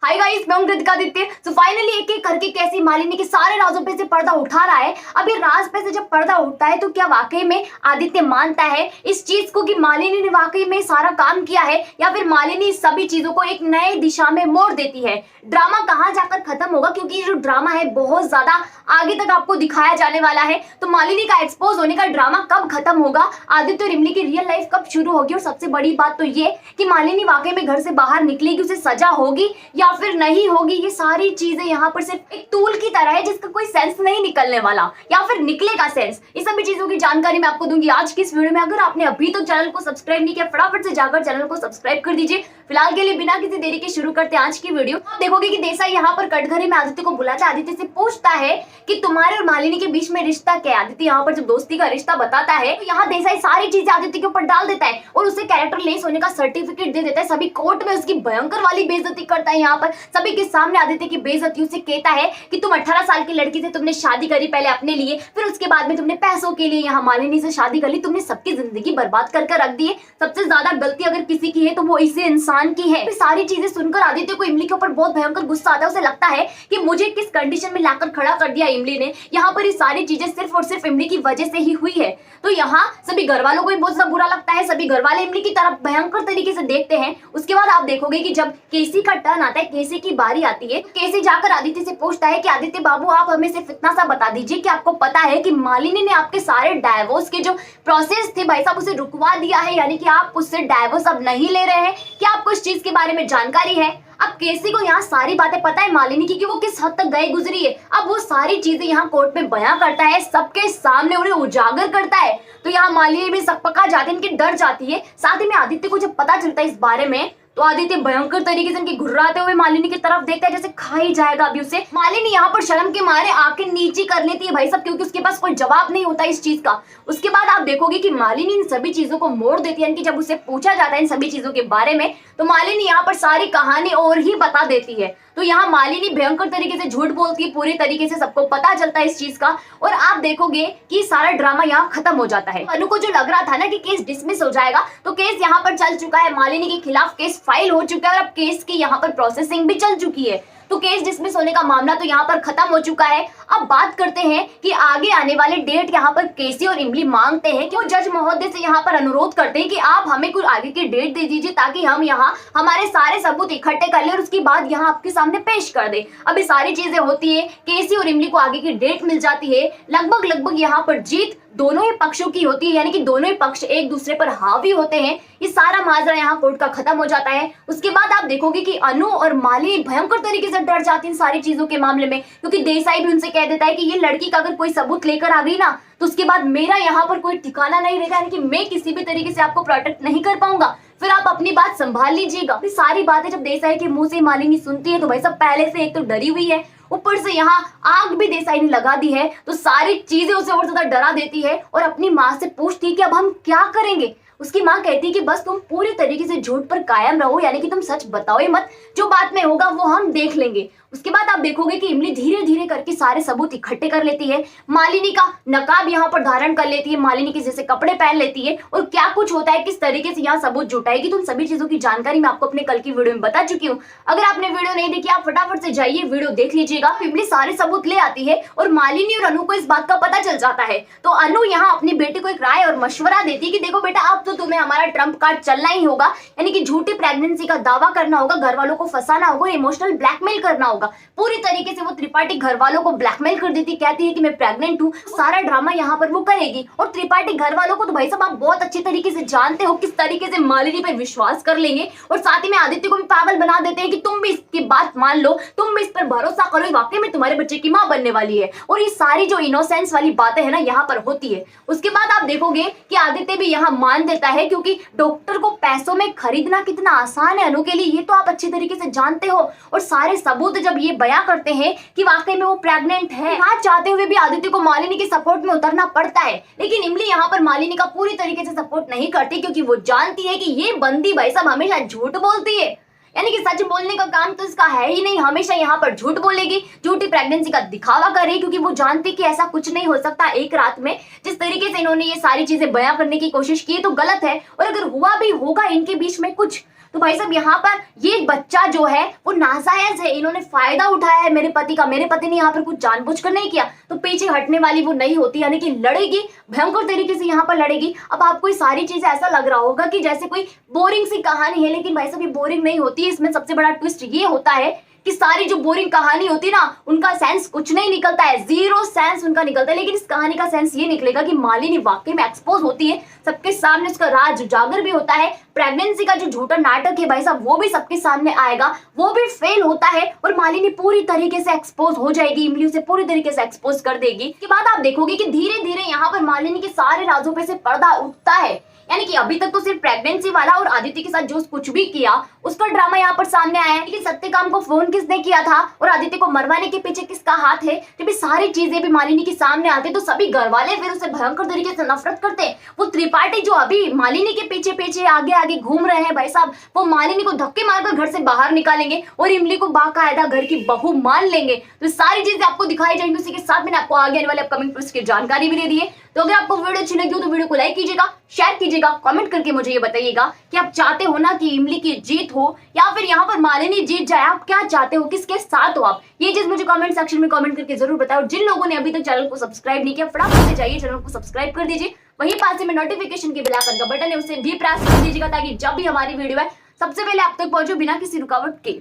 Hi guys, मैं हूं Kritika Aditya. So finally एक एक करके कैसी मालिनी के सारे राजों पे से पर्दा उठा रहा है। अब ये राज पे से जब पर्दा उठता है तो क्या वाकई में आदित्य मानता है इस चीज को कि मालिनी ने वाकई में सारा काम किया है, या फिर मालिनी इस सभी चीजों को एक नए दिशा में मोड़ देती है। ड्रामा कहाँ जाकर खत्म होगा, क्योंकि ये जो ड्रामा है बहुत ज्यादा आगे तक आपको दिखाया जाने वाला है। तो मालिनी का एक्सपोज होने का ड्रामा कब खत्म होगा, आदित्य और इमली की रियल लाइफ कब शुरू होगी, और सबसे बड़ी बात तो ये कि मालिनी वाकई में घर से बाहर निकलेगी, उसे सजा होगी या फिर नहीं होगी, ये सारी चीजें यहाँ पर सिर्फ एक टूल की तरह है जिसका कोई सेंस नहीं निकलने वाला, या फिर निकलेगा सेंस। इस सभी चीजों की जानकारी मैं आपको दूंगी आज की इस वीडियो में। अगर आपने अभी तक चैनल को सब्सक्राइब नहीं किया, फटाफट से जाकर चैनल को सब्सक्राइब कर दीजिए। फिलहाल के लिए बिना किसी देरी के शुरू करते हैं आज की वीडियो। आप देखोगे कि देसाई यहाँ पर कटघरे में आदित्य को बुलाता है, आदित्य से पूछता है कि तुम्हारे और मालिनी के बीच में रिश्ता क्या है। आदित्य यहाँ पर जब दोस्ती का रिश्ता बताता है तो यहाँ देसाई सारी चीजें आदित्य के ऊपर डाल देता है और उसे कैरेक्टर लेस होने का सर्टिफिकेट दे देता है। सभी कोर्ट में उसकी भयंकर वाली बेइज्जती करता है। यहाँ पर सभी के सामने आदित्य की बेइज्जती उसे कहता है कि तुम 18 साल की लड़की से तुमने शादी करी, पहले अपने लिए, फिर उसके बाद में तुमने पैसों के लिए यहाँ मालिनी से शादी कर ली, तुमने सबकी जिंदगी बर्बाद करके रख दी है। सबसे ज्यादा गलती अगर किसी की है तो वो इसी इंसान की है। सारी चीजें सुनकर आदित्य को इमली के ऊपर बहुत भयंकर गुस्सा आता है। उसे लगता है कि मुझे किस कंडीशन में लाकर खड़ा कर दिया इमली ने, यहाँ पर ये सारी चीजें सिर्फ और सिर्फ इमली की वजह से ही हुई है। तो यहाँ सभी घर वालों को भी बहुत ज्यादा बुरा लगता है। सभी घर वाले इमली की तरफ भयंकर तरीके से देखते हैं। उसके बाद आप देखोगे कि जब केसी का टर्न आता है, केसी की बारी आती है, तो केसी जाकर आदित्य से पूछता है कि आदित्य बाबू, आप हमें सिर्फ इतना सा बता दीजिए कि आपको पता है कि मालिनी ने आपके सारे डाइवोर्स के जो प्रोसेस थे भाई साहब उसे रुकवा दिया है, यानी कि आप उससे डाइवोर्स अब नहीं ले रहे हैं। क्या आपको इस चीज के बारे में जानकारी है? अब केसी को यहाँ सारी बातें पता है मालिनी की, कि वो किस हद तक गई गुजरी है। अब वो सारी चीजें यहाँ कोर्ट में बयां करता है, सबके सामने उन्हें उजागर करता है। तो यहाँ मालिनी भी सकपका जाती है, इनकी डर जाती है। साथ ही में आदित्य को जब पता चलता है इस बारे में तो आदित्य भयंकर तरीके से इनके घुर्राते हुए मालिनी की तरफ देखता है जैसे खा ही जाएगा अभी उसे। मालिनी यहाँ पर शर्म के मारे आंखें नीची कर लेती है भाई साहब, क्योंकि उसके पास कोई जवाब नहीं होता इस चीज का। उसके बाद आप देखोगे कि मालिनी इन सभी चीजों को मोड़ देती है, यानी कि जब उसे पूछा जाता है इन सभी चीजों के बारे में तो मालिनी यहाँ पर सारी कहानी और ही बता देती है। तो यहाँ मालिनी भयंकर तरीके से झूठ बोलती है, पूरी तरीके से सबको पता चलता है इस चीज का, और आप देखोगे कि सारा ड्रामा यहाँ खत्म हो जाता है। अनु को जो लग रहा था ना कि केस डिसमिस हो जाएगा, तो केस यहाँ पर चल चुका है, मालिनी के खिलाफ केस फाइल हो चुका है और अब केस की यहाँ पर प्रोसेसिंग भी चल चुकी है। तो केस डिसमिस होने का मामला तो यहाँ पर खत्म हो चुका है। अब बात करते हैं कि आगे आने वाले डेट यहाँ पर केसी और इमली मांगते हैं कि वो जज महोदय से यहाँ पर अनुरोध करते हैं कि आप हमें कोई आगे की डेट दे दीजिए ताकि हम यहाँ हमारे सारे सबूत इकट्ठे कर ले और उसके बाद यहाँ आपके सामने पेश कर दे। अब ये सारी चीजें होती है, केसी और इमली को आगे की डेट मिल जाती है। लगभग यहाँ पर जीत दोनों ही पक्षों की होती है, यानी कि दोनों ही पक्ष एक दूसरे पर हावी होते हैं। ये सारा माजरा यहाँ कोर्ट का खत्म हो जाता है। उसके बाद आप देखोगे कि अनु और मालिनी भयंकर तरीके से डर जाती हैं सारी चीजों के मामले में, क्योंकि देसाई भी उनसे कह देता है कि ये लड़की का अगर कोई सबूत लेकर आ गई ना तो उसके बाद मेरा यहाँ पर कोई ठिकाना नहीं रहेगा, यानी कि मैं किसी भी तरीके से आपको प्रोटेक्ट नहीं कर पाऊंगा, फिर आप अपनी बात संभाल लीजिएगा। सारी बातें जब देसाई के मुंह से मालिनी सुनती है तो भाई सब पहले से एक तो डरी हुई है, ऊपर से यहाँ आग भी देसाई ने लगा दी है, तो सारी चीजें उसे और ज्यादा डरा देती है और अपनी माँ से पूछती है कि अब हम क्या करेंगे। उसकी माँ कहती है कि बस तुम पूरी तरीके से झूठ पर कायम रहो, यानी कि तुम सच बताओ ही मत, जो बात में होगा वो हम देख लेंगे। उसके बाद आप देखोगे कि इमली धीरे धीरे करके सारे सबूत इकट्ठे कर लेती है, मालिनी का नकाब यहाँ पर धारण कर लेती है, मालिनी के जैसे कपड़े पहन लेती है, और क्या कुछ होता है, किस तरीके से यहाँ सबूत जुटाएगी, तो उन सभी चीजों की जानकारी मैं आपको अपने कल की वीडियो में बता चुकी हूँ। अगर आपने वीडियो नहीं देखी आप फटाफट से जाइए वीडियो देख लीजिएगा। इमली सारे सबूत ले आती है और मालिनी और अनु को इस बात का पता चल जाता है। तो अनु यहाँ अपनी बेटी को एक राय और मशवरा देती है कि देखो बेटा, अब तो तुम्हें हमारा ट्रम्प कार्ड चलना ही होगा, यानी कि झूठी प्रेगनेंसी का दावा करना होगा, घर वालों को फंसाना होगा, इमोशनल ब्लैकमेल करना होगा। पूरी तरीके से वो त्रिपाठी घर वालों को ब्लैकमेल कर देती, कहती है कि मैं प्रेग्नेंट हूँ। सारा ड्रामा यहाँ पर वो करेगी, और त्रिपाठी घर वालों को तो भाई साहब आप बहुत अच्छे तरीके से जानते हो किस तरीके से मालिनी पर विश्वास कर लेंगे, और साथ ही में आदित्य को भी पागल बना देते हैं कि तुम भी इसकी बात मान लो, तुम भी इस पर भरोसा करो, वाकई में तुम्हारे बच्चे की माँ बनने वाली है। और ये सारी जो इनोसेंस वाली बातें है ना यहाँ पर होती है। उसके बाद आप देखोगे कि आदित्य भी यहाँ मान देता है, क्योंकि डॉक्टर को पैसों में खरीदना कितना आसान है अनु के लिए, ये तो आप अच्छी तरीके से जानते हो। और सारे सबूत जब ये बयां करते हैं कि वाकई में वो प्रेग्नेंट है, आज चाहते हुए भी आदित्य को मालिनी के सपोर्ट में उतरना पड़ता है। लेकिन इमली यहाँ पर मालिनी का पूरी तरीके से सपोर्ट नहीं करती, क्योंकि वो जानती है कि ये बंदी भाई साहब हमेशा झूठ बोलती है, यानी कि सच बोलने का काम तो इसका है ही नहीं, हमेशा यहाँ पर झूठ बोलेगी, झूठी प्रेगनेंसी का दिखावा करे, क्योंकि वो जानती कि ऐसा कुछ नहीं हो सकता एक रात में। जिस तरीके से इन्होंने ये सारी चीजें बयां करने की कोशिश की तो गलत है, और अगर हुआ भी होगा इनके बीच में कुछ तो भाई साहब यहाँ पर ये बच्चा जो है वो नाजायज है, इन्होंने फायदा उठाया है मेरे पति का। मेरे पति ने यहाँ पर कुछ जानबूझकर नहीं किया, तो पीछे हटने वाली वो नहीं होती, यानी कि लड़ेगी, भयंकर तरीके से यहाँ पर लड़ेगी। अब आपको ये सारी चीजें ऐसा लग रहा होगा कि जैसे कोई बोरिंग सी कहानी है, लेकिन भाई साहब ये बोरिंग नहीं होती है। इसमें सबसे बड़ा ट्विस्ट ये होता है कि सारी जो बोरिंग कहानी होती है ना, उनका सेंस कुछ नहीं निकलता है, जीरो सेंस उनका निकलता है। लेकिन इस कहानी का सेंस ये निकलेगा कि मालिनी वाकई में एक्सपोज होती है, सबके सामने उसका राज उजागर भी होता है। प्रेगनेंसी का जो झूठा नाटक है भाई साहब वो भी सबके सामने आएगा, वो भी फेल होता है और मालिनी पूरी तरीके से एक्सपोज हो जाएगी, इमली उसे पूरी तरीके से एक्सपोज कर देगी। इसके बाद आप देखोगे कि धीरे धीरे यहाँ पर मालिनी के सारे राजों पे से पर्दा उठता है। यानी कि अभी तक तो सिर्फ प्रेगनेंसी वाला और आदित्य के साथ जो कुछ भी किया उसका ड्रामा यहाँ पर सामने आया है, लेकिन सत्यकाम को फोन किसने किया था और आदित्य को मरवाने के पीछे किसका हाथ है, जब ये सारी चीजें भी मालिनी के सामने आती तो सभी घर वाले फिर उसे भयंकर तरीके से नफरत करते हैं। वो त्रिपाठी जो अभी मालिनी के पीछे पीछे आगे आगे घूम रहे हैं भाई साहब, वो मालिनी को धक्के मारकर घर से बाहर निकालेंगे और इमली को बाकायदा घर की बहू मान लेंगे। तो सारी चीजें आपको दिखाई जाएंगी। उसी के साथ मैंने आपको आगे आने वाले अपकमिंग ट्विस्ट की जानकारी भी दे दी है। तो अगर आपको वीडियो अच्छी लगी हो तो वीडियो को लाइक कीजिएगा, शेयर कीजिएगा, कमेंट करके मुझे ये बताइएगा कि आप चाहते हो ना कि इमली की जीत हो या फिर यहाँ पर मालिनी जीत जाए। आप क्या चाहते हो, किसके साथ हो आप, ये चीज मुझे कमेंट सेक्शन में कमेंट करके जरूर बताओ। जिन लोगों ने अभी तक चैनल को सब्सक्राइब नहीं किया फटाफट से जाइए चैनल को सब्सक्राइब कर दीजिए, वहीं पास में नोटिफिकेशन के बेल आइकन का बटन है उसे भी प्रेस कर दीजिएगा ताकि जब भी हमारी वीडियो है सबसे पहले आप तक पहुंचे बिना किसी रुकावट के।